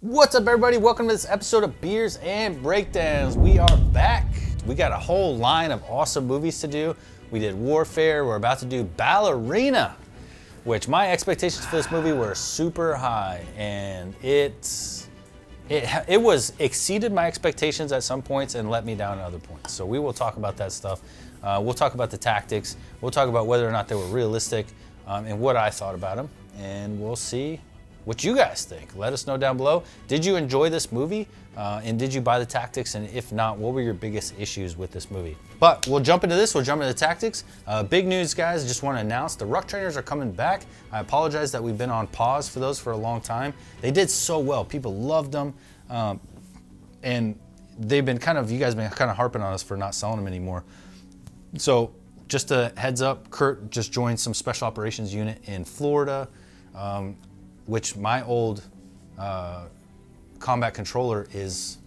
What's up, everybody? Welcome to this episode of Beers and Breakdowns. We are back. We got a whole line of awesome movies to do. We did Warfare. We're about to do Ballerina, which my expectations for this movie were super high, and it was exceeded my expectations at some points and let me down at other points. So we will talk about that stuff. We'll talk about the tactics. We'll talk about whether or not they were realistic and what I thought about them, and we'll see what you guys think. Let us know down below. Did you enjoy this movie? And did you buy the tactics? And if not, what were your biggest issues with this movie? But we'll jump into this. We'll jump into the tactics. Big news, guys. I just want to announce the ruck trainers are coming back. I apologize that we've been on pause for those for a long time. They did so well. People loved them. And they've been you guys been kind of harping on us for not selling them anymore. So just a heads up, Kurt just joined some special operations unit in Florida, which my old combat controller is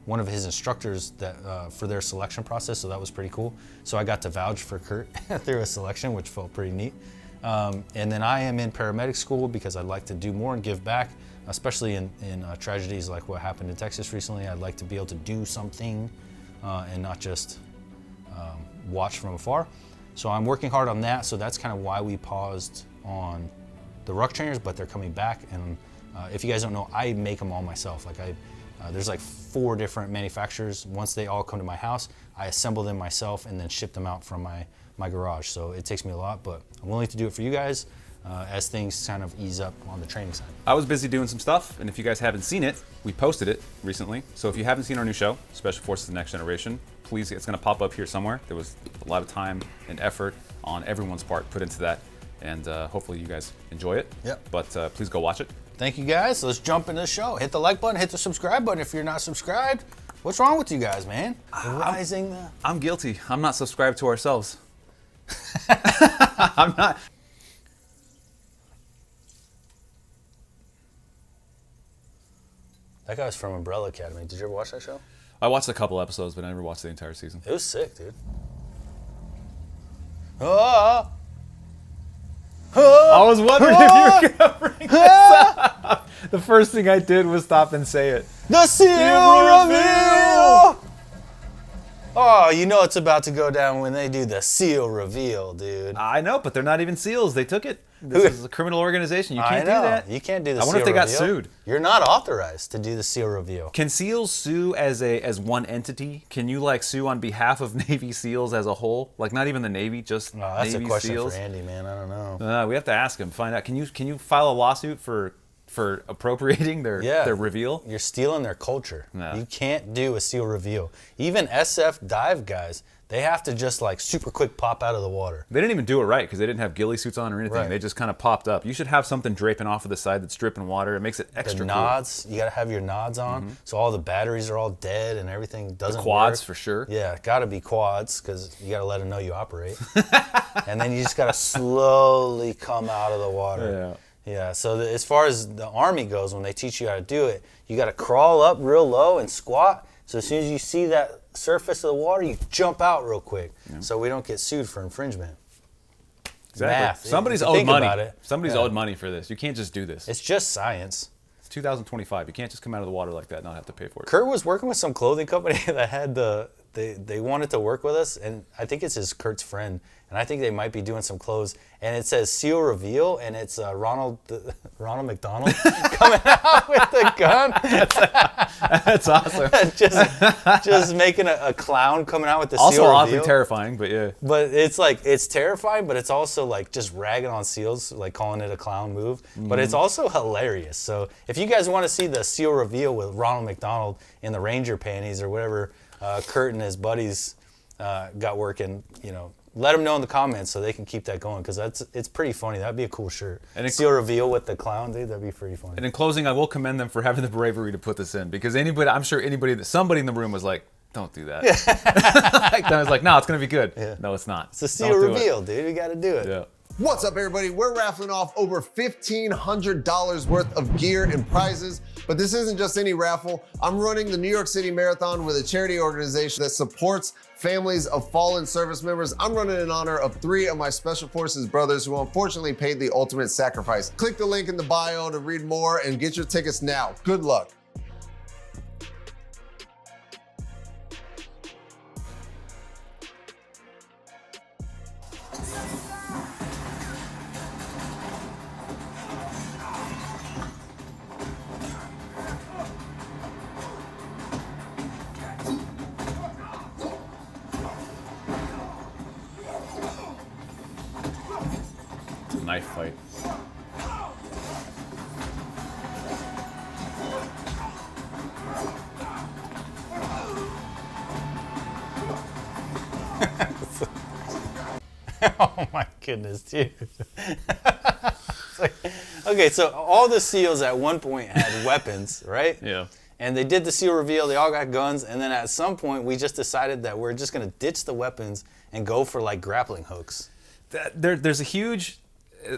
one of his instructors that for their selection process, so that was pretty cool. So I got to vouch for Kurt through a selection, which felt pretty neat. And then I am in paramedic school because I'd like to do more and give back, especially in tragedies like what happened in Texas recently. I'd like to be able to do something and not just watch from afar. So I'm working hard on that, so that's kind of why we paused on the ruck trainers, but they're coming back. And if you guys don't know, I make them all myself. There's like 4 different manufacturers. Once they all come to my house, I assemble them myself and then ship them out from my garage. So it takes me a lot, but I'm willing to do it for you guys as things kind of ease up on the training side. I was busy doing some stuff, and if you guys haven't seen it, we posted it recently. So if you haven't seen our new show, Special Forces: The Next Generation, please, it's gonna pop up here somewhere. There was a lot of time and effort on everyone's part put into that, and hopefully you guys enjoy it. Yep. But please go watch it. Thank you, guys. Let's jump into the show. Hit the like button, hit the subscribe button if you're not subscribed. What's wrong with you guys, man? I'm guilty. I'm not subscribed to ourselves. I'm not. That guy's from Umbrella Academy. Did you ever watch that show? I watched a couple episodes, but I never watched the entire season. It was sick, dude. Oh! I was wondering if you were going to bring this up. The first thing I did was stop and say it. The seal reveal! Oh, you know it's about to go down when they do the seal reveal, dude. I know, but they're not even SEALs. They took it. This is a criminal organization. You can't do that. You can't do the seal reveal. I wonder if they got sued. You're not authorized to do the seal reveal. Can SEALs sue as one entity? Can you sue on behalf of Navy SEALs as a whole? Not even the Navy, just that's Navy a question SEALs? for Andy, man. I don't know. We have to ask him. Find out. Can you file a lawsuit for appropriating their reveal? You're stealing their culture. No. You can't do a seal reveal. Even SF dive guys, they have to just super quick pop out of the water. They didn't even do it right because they didn't have ghillie suits on or anything. Right. They just kind of popped up. You should have something draping off of the side that's dripping water. It makes it extra The nods, you got to have your nods on, so all the batteries are all dead and everything doesn't quads work. for sure. Yeah, got to be quads because you got to let them know you operate. And then you just got to slowly come out of the water. Yeah. Yeah, so as far as the Army goes, when they teach you how to do it, you got to crawl up real low and squat. So as soon as you see that surface of the water, you jump out real quick, so we don't get sued for infringement. Exactly. Math. Somebody's If you owed think money. about it, Somebody's owed money for this. You can't just do this. It's just science. It's 2025. You can't just come out of the water like that and not have to pay for it. Kurt was working with some clothing company that had they wanted to work with us, and I think it's Kurt's friend, and I think they might be doing some clothes, and it says seal reveal, and it's Ronald McDonald coming out with the gun. That's awesome. just making a clown coming out with the Also seal reveal. oddly terrifying, but yeah. But it's terrifying, but it's also just ragging on SEALs, calling it a clown move. But it's also hilarious. So if you guys want to see the seal reveal with Ronald McDonald in the Ranger panties or whatever Kurt and his buddies got working, let them know in the comments so they can keep that going, because it's pretty funny. That'd be a cool shirt. And seal reveal with the clown, dude. That'd be pretty funny. And in closing, I will commend them for having the bravery to put this in, because somebody in the room was like, "Don't do that." I was like, "No, it's gonna be good." Yeah. No, it's not. It's a seal reveal, dude. You got to do it. Yeah. What's up, everybody? We're raffling off over $1,500 worth of gear and prizes, but this isn't just any raffle. I'm running the New York City Marathon with a charity organization that supports families of fallen service members. I'm running in honor of 3 of my Special Forces brothers who unfortunately paid the ultimate sacrifice. Click the link in the bio to read more and get your tickets now. Good luck. fight. Oh my goodness, dude. It's like, okay, so all the SEALs at one point had weapons, right? Yeah. And they did the SEAL reveal, they all got guns, and then at some point we just decided that we're just gonna ditch the weapons and go for like grappling hooks. There's a huge,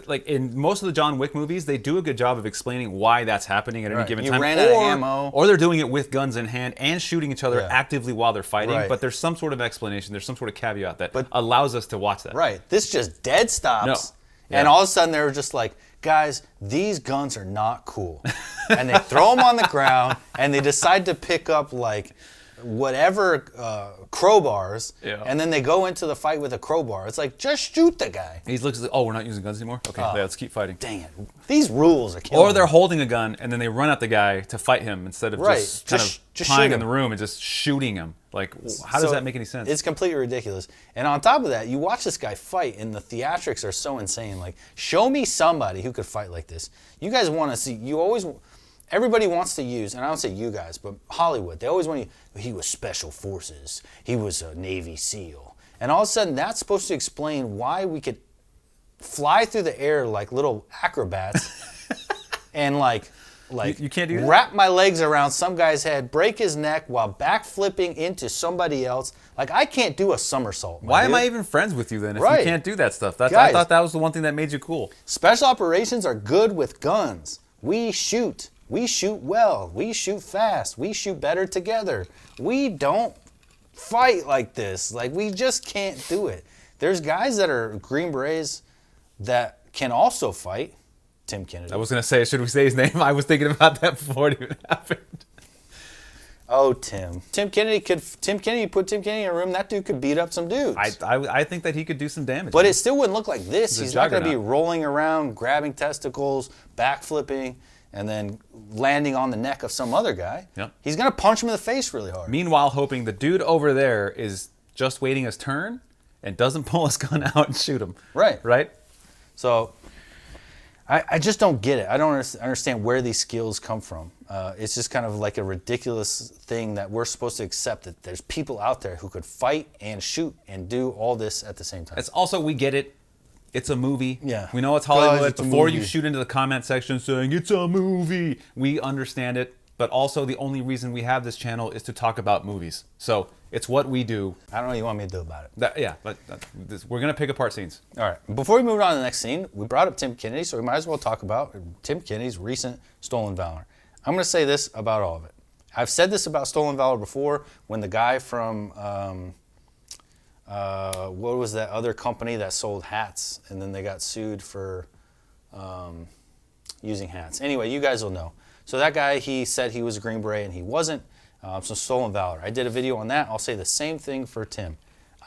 like in most of the John Wick movies, they do a good job of explaining why that's happening at any given You time. ran out of ammo. Or they're doing it with guns in hand and shooting each other Yeah. actively while they're fighting. Right. But there's some sort of explanation, there's some sort of caveat that allows us to watch that. Right, this just dead stops. No. And Yeah. all of a sudden they were just like, guys, these guns are not cool. And they throw them on the ground and they decide to pick up like whatever crowbars, and then they go into the fight with a crowbar. It's like, just shoot the guy. He looks like, oh, we're not using guns anymore? Okay, yeah, let's keep fighting. Dang it. These rules are killing Or they're me. holding a gun and then they run at the guy to fight him instead of just kind of just lying shoot in the him. room and just shooting him. Like, how does So that make any sense? It's completely ridiculous. And on top of that, you watch this guy fight, and the theatrics are so insane. Like, show me somebody who could fight like this. You guys want to see, everybody wants to use, and I don't say you guys, but Hollywood, they always want to, he was special forces, he was a Navy SEAL. And all of a sudden, that's supposed to explain why we could fly through the air like little acrobats and like you can't do that? wrap my legs around some guy's head, break his neck while backflipping into somebody else. Like, I can't do a somersault. Why am I even friends with you then if Right. you can't do that stuff? I Guys. thought that was the one thing that made you cool. Special operations are good with guns. We shoot. We shoot well. We shoot fast. We shoot better together. We don't fight like this. Like, we just can't do it. There's guys that are Green Berets that can also fight. Tim Kennedy. I was going to say, should we say his name? I was thinking about that before it even happened. Oh, Tim. Tim Kennedy, put Tim Kennedy in a room, that dude could beat up some dudes. I think that he could do some damage. But it still wouldn't look like this. He's a He's not going to be juggernaut. rolling around, grabbing testicles, backflipping, and then landing on the neck of some other guy. Yep. He's going to punch him in the face really hard. Meanwhile, hoping the dude over there is just waiting his turn and doesn't pull his gun out and shoot him. Right. Right? So I just don't get it. I don't understand where these skills come from. It's just kind of like a ridiculous thing that we're supposed to accept that there's people out there who could fight and shoot and do all this at the same time. It's also, we get it. It's a movie. Yeah. We know it's Guys, Hollywood. it's a Before you movie. shoot into the comment section saying, it's a movie, we understand it. But also, the only reason we have this channel is to talk about movies. So it's what we do. I don't know what you want me to do about it. We're going to pick apart scenes. All right. Before we move on to the next scene, we brought up Tim Kennedy, so we might as well talk about Tim Kennedy's recent stolen valor. I'm going to say this about all of it. I've said this about stolen valor before when the guy from, what was that other company that sold hats, and then they got sued for using hats. Anyway, you guys will know. So that guy, he said he was a Green Beret, and he wasn't. So stolen valor. I did a video on that. I'll say the same thing for Tim.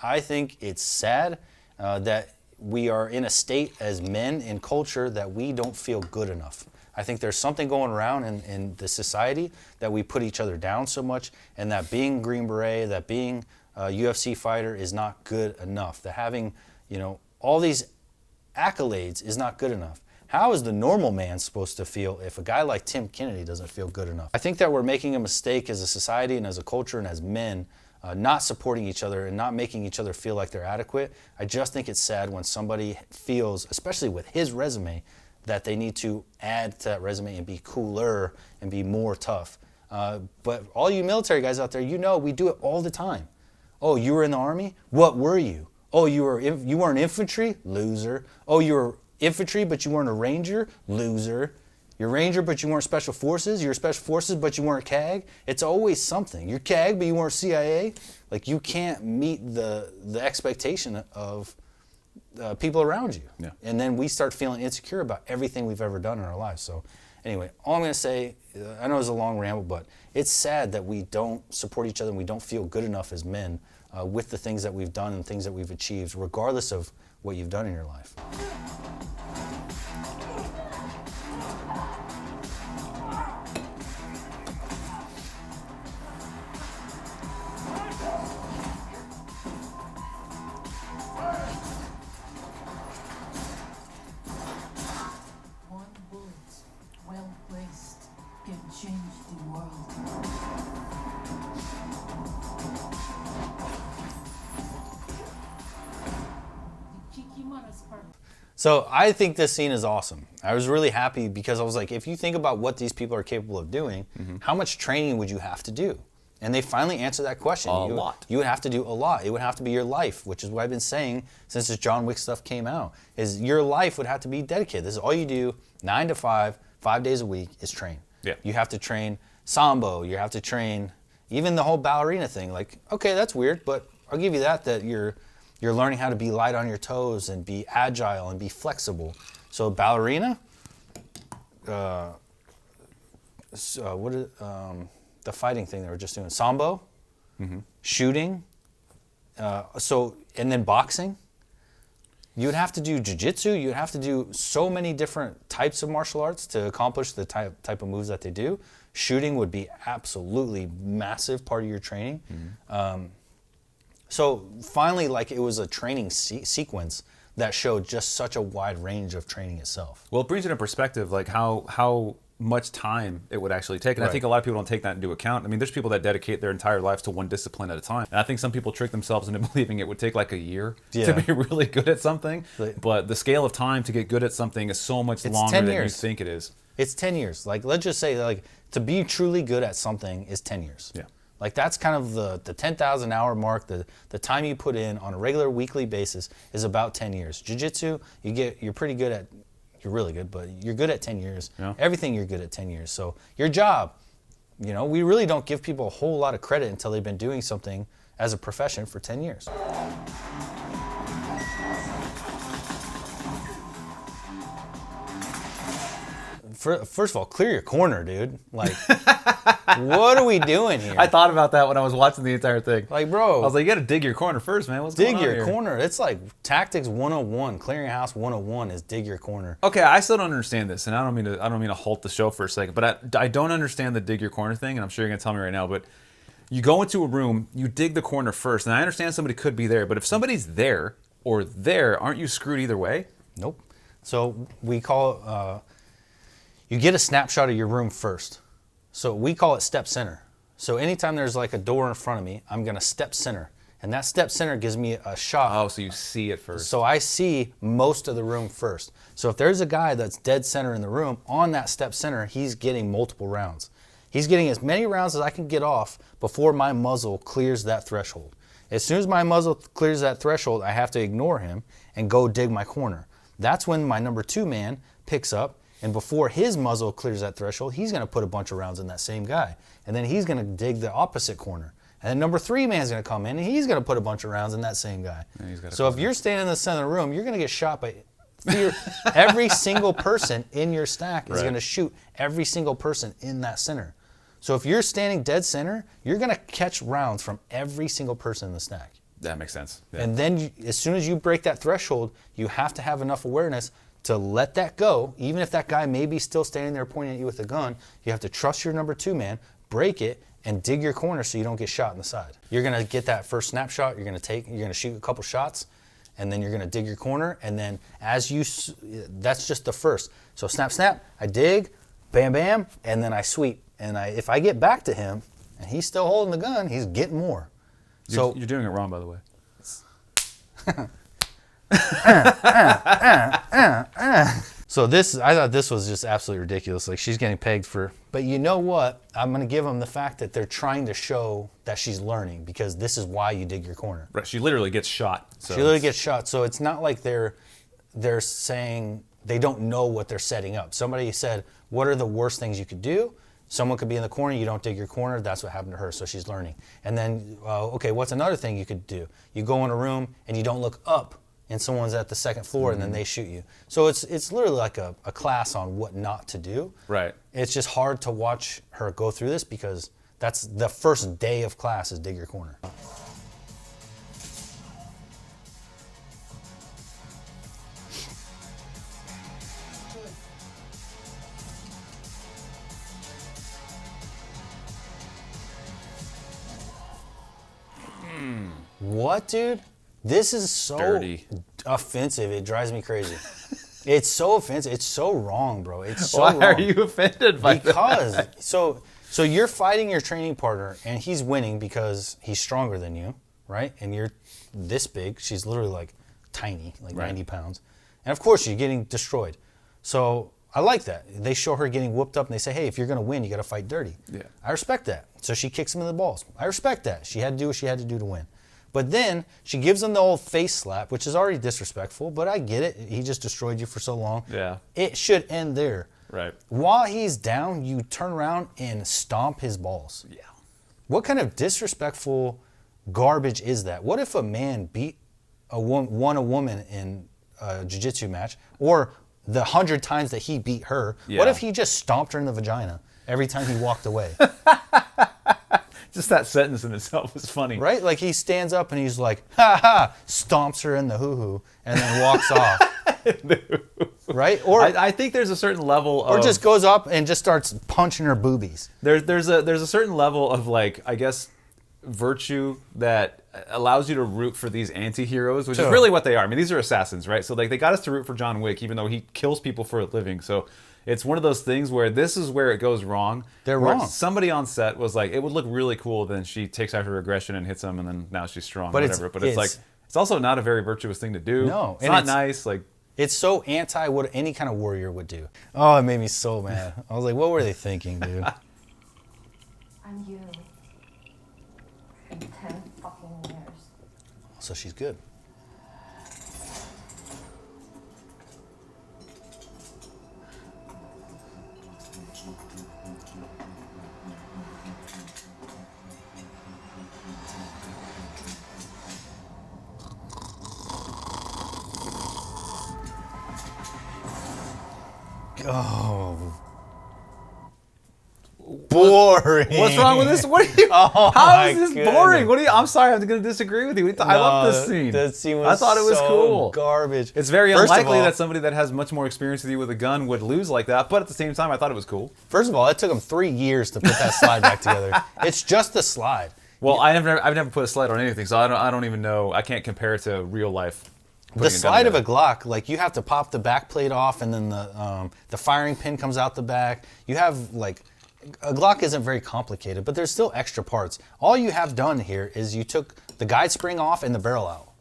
I think it's sad that we are in a state as men in culture that we don't feel good enough. I think there's something going around in the society that we put each other down so much, and that being Green Beret, that being a UFC fighter is not good enough. That having, all these accolades is not good enough. How is the normal man supposed to feel if a guy like Tim Kennedy doesn't feel good enough? I think that we're making a mistake as a society and as a culture and as men, not supporting each other and not making each other feel like they're adequate. I just think it's sad when somebody feels, especially with his resume, that they need to add to that resume and be cooler and be more tough. But all you military guys out there, we do it all the time. Oh, you were in the Army? What were you? Oh, you weren't infantry? Loser. Oh, you were infantry, but you weren't a ranger? Loser. You're ranger, but you weren't special forces? You're special forces, but you weren't CAG? It's always something. You're CAG, but you weren't CIA? Like, you can't meet the expectation of people around you. Yeah. And then we start feeling insecure about everything we've ever done in our lives. So anyway, all I'm going to say, I know it's a long ramble, but it's sad that we don't support each other and we don't feel good enough as men with the things that we've done and things that we've achieved, regardless of what you've done in your life. So I think this scene is awesome. I was really happy because I was like, if you think about what these people are capable of doing, how much training would you have to do? And they finally answered that question. A lot. You would have to do a lot. It would have to be your life, which is what I've been saying since this John Wick stuff came out, is your life would have to be dedicated. This is all you do, 9 to 5, 5 days a week, is train. Yeah. You have to train sambo. You have to train even the whole ballerina thing. Like, okay, that's weird, but I'll give you that you're learning how to be light on your toes and be agile and be flexible. So ballerina, the fighting thing they were just doing, sambo, shooting, and then boxing. You'd have to do jiu-jitsu. You'd have to do so many different types of martial arts to accomplish the type of moves that they do. Shooting would be absolutely massive part of your training. So finally, like, it was a training sequence that showed just such a wide range of training itself. Well, it brings it in perspective, like how much time it would actually take. And I think a lot of people don't take that into account. I mean, there's people that dedicate their entire lives to one discipline at a time. And I think some people trick themselves into believing it would take like a year to be really good at something. But the scale of time to get good at something is so much longer than you think it is. It's 10 years. Like, let's just say, like, to be truly good at something is 10 years. Yeah. Like, that's kind of the 10,000 hour mark. The time you put in on a regular weekly basis is about 10 years. Jiu-jitsu, you're pretty good at, you're really good, but you're good at 10 years. Yeah. Everything you're good at 10 years. So your job, you know, we really don't give people a whole lot of credit until they've been doing something as a profession for 10 years. First of all, clear your corner, dude. Like, what are we doing here? I thought about that when I was watching the entire thing. Like, bro. I was like, you got to dig your corner first, man. What's going on Dig here? your corner. It's like tactics 101. Clearing house 101 is dig your corner. Okay, I still don't understand this, and I don't mean to halt the show for a second, but I don't understand the dig your corner thing, and I'm sure you're gonna tell me right now. But you go into a room, you dig the corner first, and I understand somebody could be there, but if somebody's there or there, aren't you screwed either way? Nope. So we call you get a snapshot of your room first. So we call it step center. So anytime there's like a door in front of me, I'm gonna step center. And that step center gives me a shot. Oh, so you see it first. So I see most of the room first. So if there's a guy that's dead center in the room, on that step center, he's getting multiple rounds. He's getting as many rounds as I can get off before my muzzle clears that threshold. As soon as my muzzle clears that threshold, I have to ignore him and go dig my corner. That's when my number 2 man picks up, and before his muzzle clears that threshold, he's gonna put a bunch of rounds in that same guy. And then he's gonna dig the opposite corner. And then number 3 man's gonna come in and he's gonna put a bunch of rounds in that same guy. So if you're standing in the center of the room, you're gonna get shot by every single person in your stack is gonna shoot every single person in that center. So if you're standing dead center, you're gonna catch rounds from every single person in the stack. That makes sense. Yeah. And then as soon as you break that threshold, you have to have enough awareness to let that go. Even if that guy may be still standing there pointing at you with a gun, you have to trust your number 2 man, break it, and dig your corner so you don't get shot in the side. You're gonna get that first snapshot, you're gonna shoot a couple shots, and then you're gonna dig your corner, and then that's just the first. So snap, snap, I dig, bam, bam, and then I sweep. And if I get back to him, and he's still holding the gun, he's getting more. You're doing it wrong, by the way. So I thought this was just absolutely ridiculous. Like, she's getting pegged for, but you know what? I'm gonna give them the fact that they're trying to show that she's learning, because this is why you dig your corner. Right, she literally gets shot. So she literally gets shot. So it's not like they're saying they don't know what they're setting up. Somebody said, what are the worst things you could do? Someone could be in the corner, you don't dig your corner, that's what happened to her, so she's learning. And then, okay, what's another thing you could do? You go in a room and you don't look up, and someone's at the second floor, and then they shoot you. So it's literally like a class on what not to do. Right. It's just hard to watch her go through this, because that's the first day of class is dig your corner. What, dude? This is so dirty, offensive. It drives me crazy. It's so offensive. It's so wrong, bro. It's so Why wrong. are you offended by that? Because so So you're fighting your training partner, and he's winning because he's stronger than you, right? And you're this big. She's literally like tiny, like 90 pounds. And of course, you're getting destroyed. So I like that. They show her getting whooped up, and they say, hey, if you're going to win, you got to fight dirty. Yeah. I respect that. So she kicks him in the balls. I respect that. She had to do what she had to do to win. But then she gives him the old face slap, which is already disrespectful, but I get it. He just destroyed you for so long. Yeah. It should end there. Right. While he's down, you turn around and stomp his balls. Yeah. What kind of disrespectful garbage is that? What if a man beat won a woman in a jiu-jitsu match, or the 100 times that he beat her? Yeah. What if he just stomped her in the vagina every time he walked away? Just that sentence in itself is funny. Right? Like he stands up and he's like, ha ha, stomps her in the hoo-hoo, and then walks off. Right? Or I think there's a certain level of... Or just goes up and just starts punching her boobies. There's a certain level of, like, I guess, virtue that allows you to root for these anti-heroes, which is really what they are. I mean, these are assassins, right? So, like, they got us to root for John Wick, even though he kills people for a living. So it's one of those things where this is where it goes wrong. They're wrong. Somebody on set was like, it would look really cool, then she takes out her aggression and hits him, and then now she's strong, But or whatever. But it's like, it's also not a very virtuous thing to do. No. It's not nice. Like, it's so anti what any kind of warrior would do. Oh, it made me so mad. I was like, what were they thinking, dude? I'm you. In 10 fucking years. So she's good. Oh. Boring. what's wrong with this? What are you? Oh how is this goodness. boring? What are you? I'm sorry, I'm going to disagree with you. I love this scene. That scene was I thought it was so cool. Garbage. It's very First of unlikely all- that somebody that has much more experience with you with a gun would lose like that. But at the same time, I thought it was cool. First of all, it took them 3 years to put that slide back together. It's just a slide. Well, I've never put a slide on anything, so I don't even know. I can't compare it to real life. The slide of a Glock, like you have to pop the back plate off, and then the firing pin comes out the back. You have like a Glock isn't very complicated, but there's still extra parts. All you have done here is you took the guide spring off and the barrel out.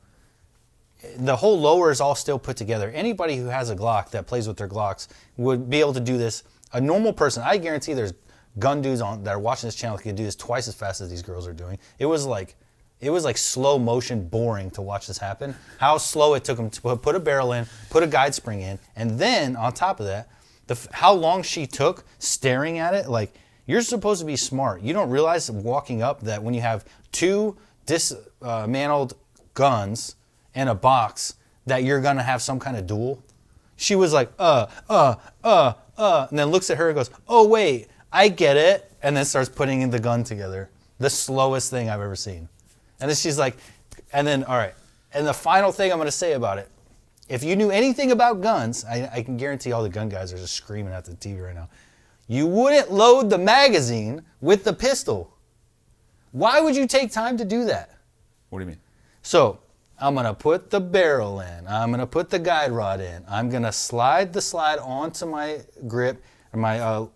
The whole lower is all still put together. Anybody who has a Glock that plays with their Glocks would be able to do this. A normal person, I guarantee there's gun dudes that are watching this channel that can do this twice as fast as these girls are doing. It was like slow motion boring to watch this happen. How slow it took them to put a barrel in, put a guide spring in, and then on top of that, how long she took staring at it. Like, you're supposed to be smart. You don't realize walking up that when you have two dismantled guns in a box that you're gonna have some kind of duel. She was like, and then looks at her and goes, oh wait, I get it, and then starts putting in the gun together. The slowest thing I've ever seen. And then she's like, and then, all right. And the final thing I'm going to say about it, if you knew anything about guns, I can guarantee all the gun guys are just screaming at the TV right now. You wouldn't load the magazine with the pistol. Why would you take time to do that? What do you mean? So I'm going to put the barrel in. I'm going to put the guide rod in. I'm going to slide the slide onto my grip, or my,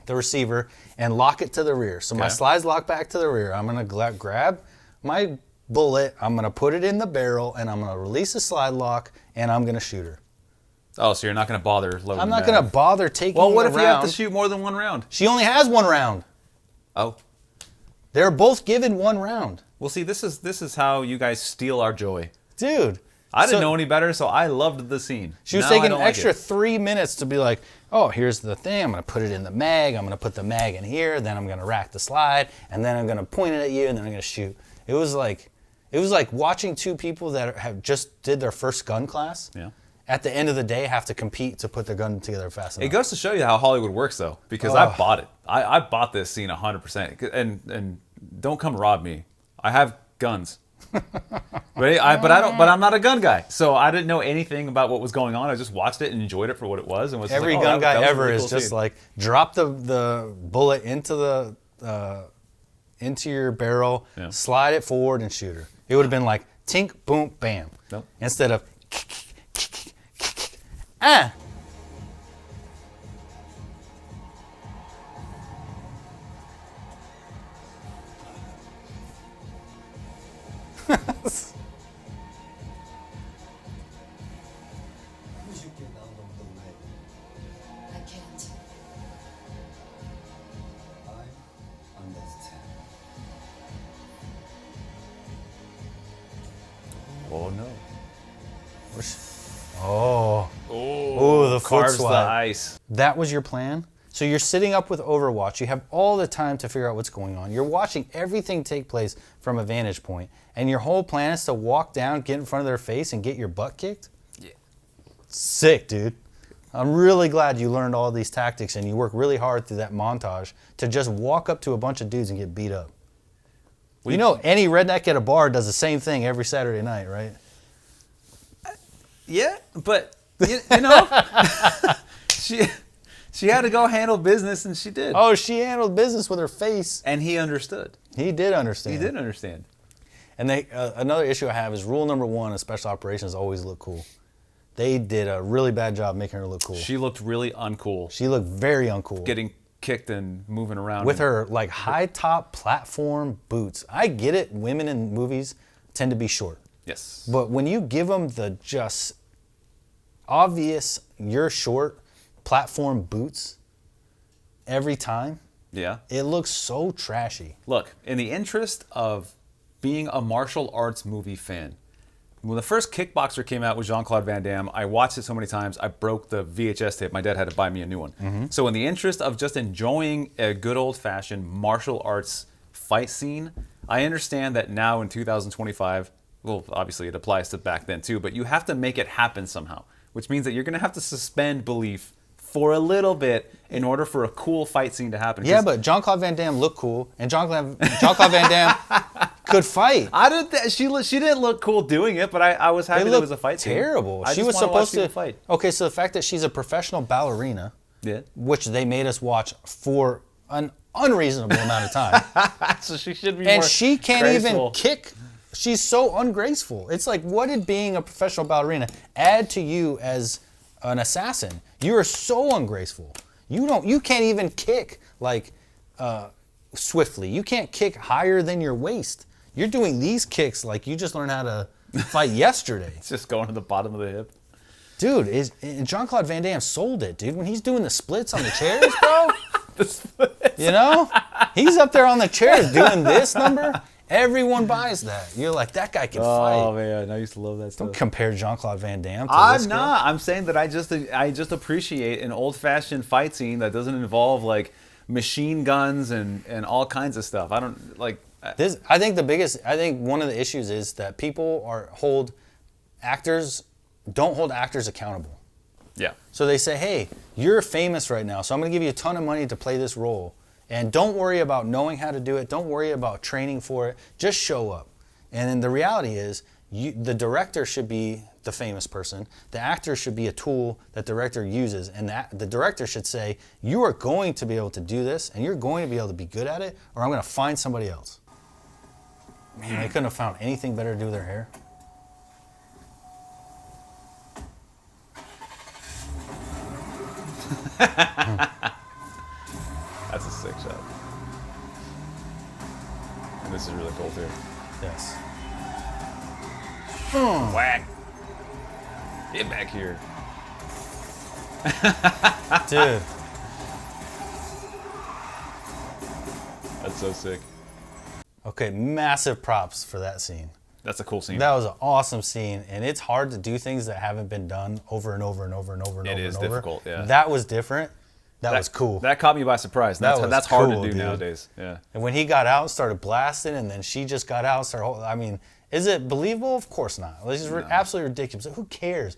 the receiver, and lock it to the rear. So my slide's locked back to the rear. I'm gonna grab my bullet, I'm gonna put it in the barrel, and I'm gonna release the slide lock, and I'm gonna shoot her. Oh, so you're not going to bother loading I'm not the mag. gonna bother taking Well, what the if round. you have to shoot more than one round? She only has one round. Oh. They're both given one round. Well, see, this is how you guys steal our joy. Dude. I didn't know any better, so I loved the scene. She was Now I taking don't an like extra it. 3 minutes to be like, oh, here's the thing. I'm going to put it in the mag. I'm going to put the mag in here. Then I'm going to rack the slide. And then I'm going to point it at you. And then I'm going to shoot. It was like watching two people that have just did their first gun class. Yeah. At the end of the day, have to compete to put their gun together fast enough. It goes to show you how Hollywood works, though, because I bought it. I bought this scene 100%. And don't come rob me. I have guns. But I'm not a gun guy, so I didn't know anything about what was going on. I just watched it and enjoyed it for what it was, and was Every like, gun guy that was a ever really is cool just scene. like drop the bullet into your barrel, slide it forward, and shoot her. It would have been like tink, boom, bam, Nope. instead of ah. I can't. I understand. Oh no. Oh, the foot Carves the swipe. ice. That was your plan? So you're sitting up with Overwatch. You have all the time to figure out what's going on. You're watching everything take place from a vantage point, and your whole plan is to walk down, get in front of their face, and get your butt kicked? Yeah. Sick, dude. I'm really glad you learned all these tactics and you worked really hard through that montage to just walk up to a bunch of dudes and get beat up. You know, any redneck at a bar does the same thing every Saturday night, right? Yeah, but you know, she had to go handle business, and she did. Oh, she handled business with her face. And he understood. He did understand. He did understand. And another issue I have is rule number 1 of special operations: always look cool. They did a really bad job making her look cool. She looked really uncool. She looked very uncool. Getting kicked and moving around. With her like high top platform boots. I get it, women in movies tend to be short. Yes. But when you give them the just obvious, you're short platform boots every time, Yeah. it looks so trashy. Look, in the interest of being a martial arts movie fan, when the first Kickboxer came out with Jean-Claude Van Damme, I watched it so many times, I broke the VHS tape. My dad had to buy me a new one. So in the interest of just enjoying a good old-fashioned martial arts fight scene, I understand that now in 2025, well, obviously it applies to back then too, but you have to make it happen somehow, which means that you're going to have to suspend belief for a little bit in order for a cool fight scene to happen. Yeah, but Jean-Claude Van Damme looked cool, and Jean-Claude Van Damme could fight. I didn't. She didn't look cool doing it, but I was happy It that it looked was a fight scene. terrible. I She just was wanna watch supposed people to fight. Okay, so the fact that she's a professional ballerina, Yeah. which they made us watch for an unreasonable amount of time, So she should be and more she can't graceful. even kick. She's so ungraceful. It's like, what did being a professional ballerina add to you as an assassin? You are so ungraceful. You can't even kick like swiftly. You can't kick higher than your waist. You're doing these kicks like you just learned how to fight yesterday. It's just going to the bottom of the hip. Dude, Jean-Claude Van Damme sold it, dude. When he's doing the splits on the chairs, bro. You know? He's up there on the chairs doing this number. Everyone buys that. You're like, that guy can Oh fight. man, I used to love that stuff. Don't compare Jean-Claude Van Damme to I'm this guy. not. I'm saying that I just appreciate an old-fashioned fight scene that doesn't involve like machine guns and all kinds of stuff. I don't like. I think one of the issues is that people don't hold actors accountable. Yeah. So they say, hey, you're famous right now, so I'm going to give you a ton of money to play this role. And don't worry about knowing how to do it. Don't worry about training for it. Just show up. And then the reality is, the director should be the famous person. The actor should be a tool that the director uses. And the director should say, you are going to be able to do this, and you're going to be able to be good at it, or I'm going to find somebody else. Man, they couldn't have found anything better to do with their hair. That's a sick shot. And this is really cool too. Yes. Whack. Get back here. Dude. That's so sick. Okay, massive props for that scene. That's a cool scene. That was an awesome scene, and it's hard to do things that haven't been done over and over and over and over and It over is and over. difficult, yeah. That was different. That was cool. That caught me by surprise. That was That's hard cool, to do dude. nowadays. Yeah. And when he got out and started blasting, and then she just got out and started, I mean, is it believable? Of course not. This is absolutely ridiculous. Who cares?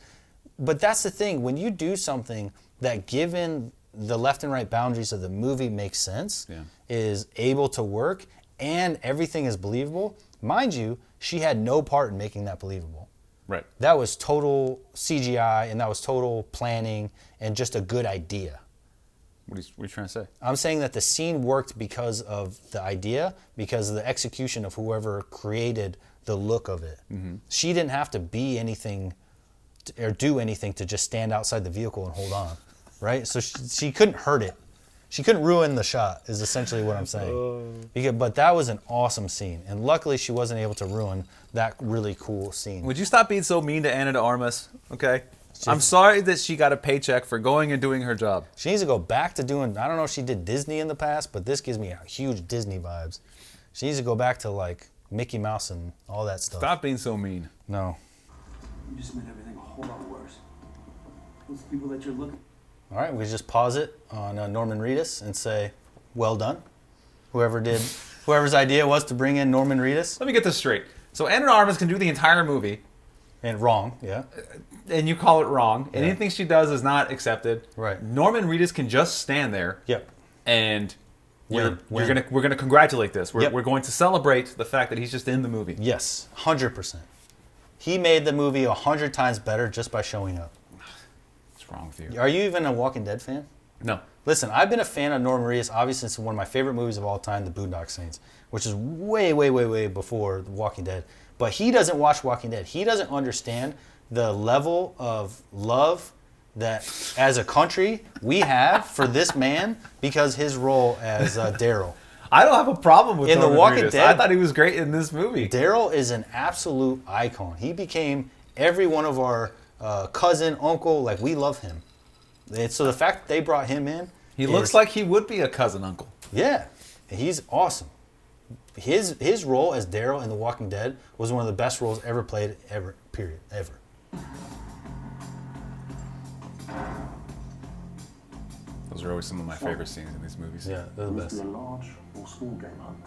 But that's the thing. When you do something that, given the left and right boundaries of the movie, makes sense, is able to work, and everything is believable, mind you, she had no part in making that believable. Right. That was total CGI, and that was total planning, and just a good idea. What are you trying to say? I'm saying that the scene worked because of the idea, because of the execution of whoever created the look of it. Mm-hmm. She didn't have to be anything or do anything to just stand outside the vehicle and hold on, right? So she couldn't hurt it. She couldn't ruin the shot, is essentially what I'm saying. But that was an awesome scene. And luckily, she wasn't able to ruin that really cool scene. Would you stop being so mean to Ana de Armas? Okay. I'm sorry that she got a paycheck for going and doing her job. She needs to go back to doing, I don't know if she did Disney in the past, but this gives me huge Disney vibes. She needs to go back to like Mickey Mouse and all that stuff. Stop being so mean. No. You just made everything a whole lot worse. Those people that you're looking. All right, we just pause it on Norman Reedus and say, well done. Whoever's idea was to bring in Norman Reedus. Let me get this straight. So Ana de Armas can do the entire movie. And wrong, yeah. And you call it wrong. And Yeah. anything she does is not accepted. Right. Norman Reedus can just stand there. Yep. And we're Win. gonna congratulate this. Yep. We're going to celebrate the fact that he's just in the movie. Yes, 100%. He made the movie 100 times better just by showing up. What's wrong with you? Are you even a Walking Dead fan? No. Listen, I've been a fan of Norman Reedus, obviously, since one of my favorite movies of all time, The Boondock Saints, which is way, way, way, way before The Walking Dead. But he doesn't watch Walking Dead. He doesn't understand the level of love that, as a country, we have for this man because his role as Daryl. I don't have a problem with In The Norman Walking Reedus. Dead- I thought he was great in this movie. Daryl is an absolute icon. He became every one of our cousin, uncle, like we love him. And so the fact that they brought him in, He looks like he would be a cousin uncle. yeah, he's awesome. His role as Daryl in The Walking Dead was one of the best roles ever played, ever, period, ever. Those are always some of my favorite scenes in these movies. Yeah, they're the Will best. this be a large or small game hunt?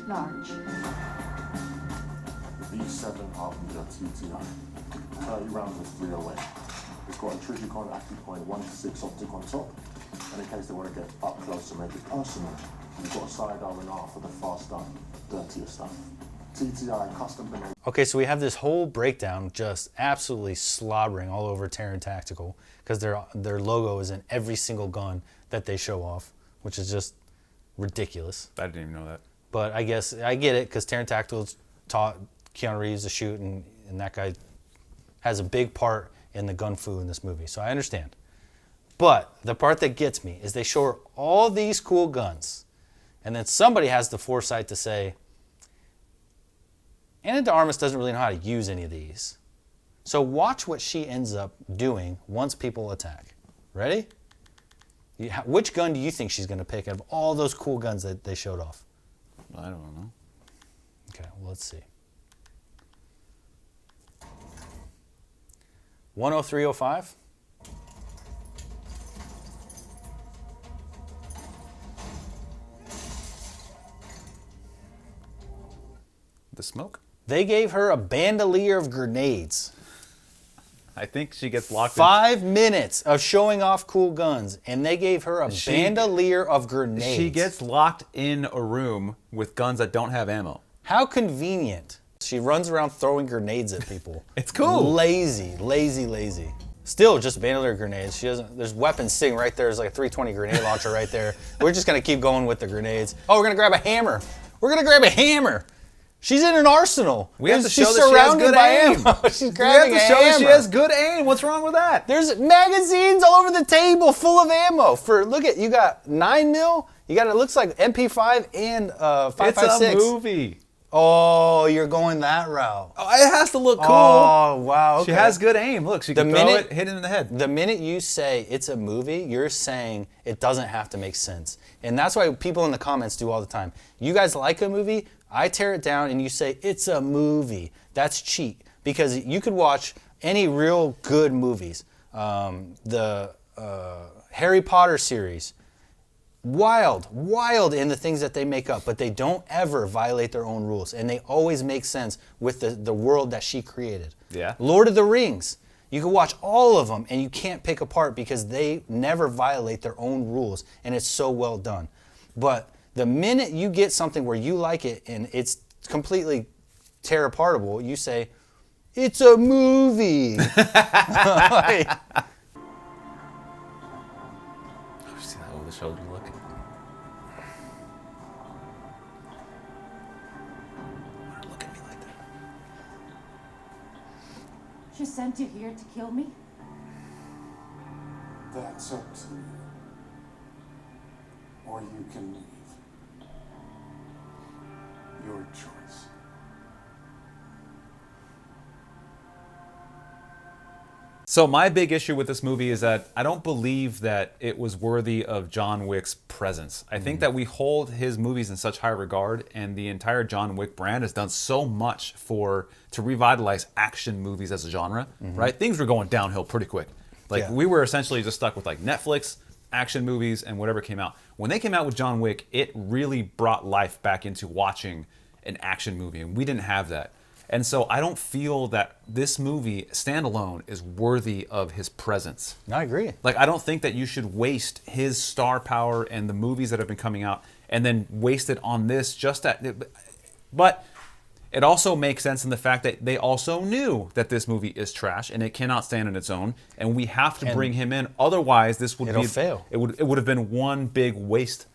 Large. The V7 Armory TTI. 30 rounds of 308. It's got a Trigicon Active Point 1-6 optic on top. And in case they want to get up close and make it personal, you've got a side R&R for the faster, dirtier stuff. TTI custom built. Okay, so we have this whole breakdown just absolutely slobbering all over Terran Tactical because their logo is in every single gun that they show off, which is just ridiculous. I didn't even know that. But I guess I get it because Terran Tactical's taught Keanu Reeves to shoot, and that guy has a big part in the gun fu in this movie, so I understand. But the part that gets me is they show her all these cool guns, and then somebody has the foresight to say, Ana de Armas doesn't really know how to use any of these. So watch what she ends up doing once people attack. Ready? Which gun do you think she's going to pick out of all those cool guns that they showed off? I don't know. Okay, well, let's see. 10305. The smoke? They gave her a bandolier of grenades. I think she gets locked 5 minutes of showing off cool guns, and they gave her a bandolier of grenades. She gets locked in a room with guns that don't have ammo. How convenient. She runs around throwing grenades at people. It's cool. Lazy, lazy, lazy. Still just a bandolier of grenades. She doesn't. There's weapons sitting right there. There's like a 320 grenade launcher right there. We're just gonna keep going with the grenades. Oh, we're gonna grab a hammer. We're gonna grab a hammer. She's in an arsenal. We have to She's show that she has surrounded good by aim. ammo. She's We have grabbing to a show that she hammer. has good aim. What's wrong with that? There's magazines all over the table full of ammo. Look at, you got 9mm. You got, it looks like MP5 and 5.56. It's a movie. Oh, you're going that route. Oh, it has to look cool. Oh, wow. Okay. She has good aim. Look, she can throw it, hit it in the head. The minute you say it's a movie, you're saying it doesn't have to make sense. And that's why people in the comments do all the time. You guys like a movie, I tear it down and you say it's a movie. That's cheat. Because you could watch any real good movies. The Harry Potter series. Wild in the things that they make up, but they don't ever violate their own rules, and they always make sense with the world that she created. Yeah. Lord of the Rings, you can watch all of them, and you can't pick apart because they never violate their own rules, and it's so well done. But the minute you get something where you like it and it's completely tear apartable, you say, it's a movie. Like, See that over the shoulder look? Look at me like that. She sent you here to kill me? That's up to you. Or you can leave. Your choice. So my big issue with this movie is that I don't believe that it was worthy of John Wick's presence. I think that we hold his movies in such high regard, and the entire John Wick brand has done so much to revitalize action movies as a genre, right? Things were going downhill pretty quick. Like we were essentially just stuck with like Netflix, action movies, and whatever came out. When they came out with John Wick, it really brought life back into watching an action movie, and we didn't have that. And so I don't feel that this movie, standalone, is worthy of his presence. I agree. Like, I don't think that you should waste his star power and the movies that have been coming out and then waste it on this But it also makes sense in the fact that they also knew that this movie is trash and it cannot stand on its own, and we have to bring him in. Otherwise, this would fail. It would have been one big waste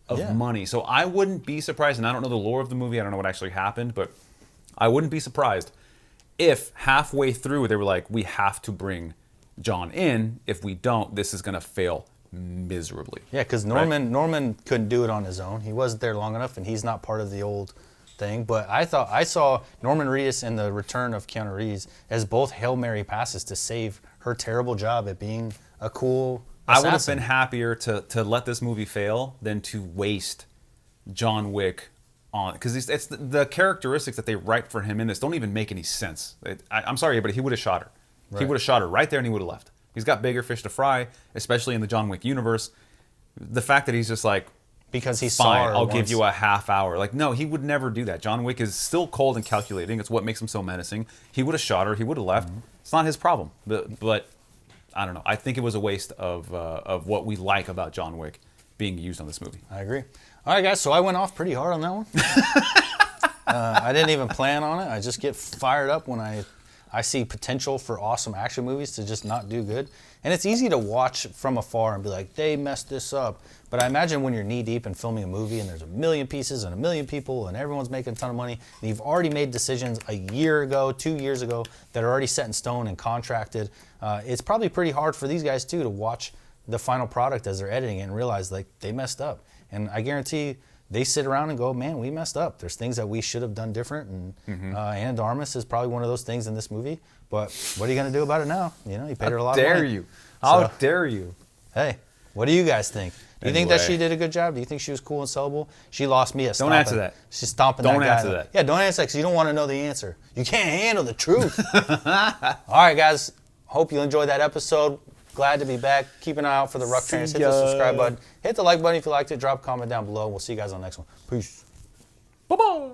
of money. So I wouldn't be surprised, and I don't know the lore of the movie. I don't know what actually happened, but I wouldn't be surprised if halfway through they were like, we have to bring John in. If we don't, this is going to fail miserably. Yeah, because Norman couldn't do it on his own. He wasn't there long enough, and he's not part of the old thing. But I saw Norman Reedus and the return of Keanu Reeves as both Hail Mary passes to save her terrible job at being a cool assassin. I would have been happier to let this movie fail than to waste John Wick on, because it's the characteristics that they write for him in this don't even make any sense. I'm sorry, but he would have shot her. Right. He would have shot her right there and he would have left. He's got bigger fish to fry, especially in the John Wick universe. The fact that he's just like, because he fine, saw her I'll once. give you a half hour. Like, no, he would never do that. John Wick is still cold and calculating. It's what makes him so menacing. He would have shot her. He would have left. It's not his problem. But I don't know. I think it was a waste of what we like about John Wick being used on this movie. I agree. All right, guys, so I went off pretty hard on that one. I didn't even plan on it. I just get fired up when I see potential for awesome action movies to just not do good. And it's easy to watch from afar and be like, they messed this up. But I imagine when you're knee-deep in filming a movie and there's a million pieces and a million people and everyone's making a ton of money, and you've already made decisions a year ago, 2 years ago, that are already set in stone and contracted, it's probably pretty hard for these guys, too, to watch the final product as they're editing it and realize, like, they messed up. And I guarantee they sit around and go, man, we messed up. There's things that we should have done different. And Anna de Armas is probably one of those things in this movie. But what are you going to do about it now? You know, you paid her a lot of money. How dare you? Hey, what do you guys think? Do you think that she did a good job? Do you think she was cool and sellable? She lost me at stomping. Don't answer that. She's stomping Don't that guy. answer that. Yeah, don't answer that because you don't want to know the answer. You can't handle the truth. All right, guys. Hope you enjoyed that episode. Glad to be back. Keep an eye out for the Ruck Trainers. Hit the subscribe button. Hit the like button if you liked it. Drop a comment down below. We'll see you guys on the next one. Peace. Bye-bye.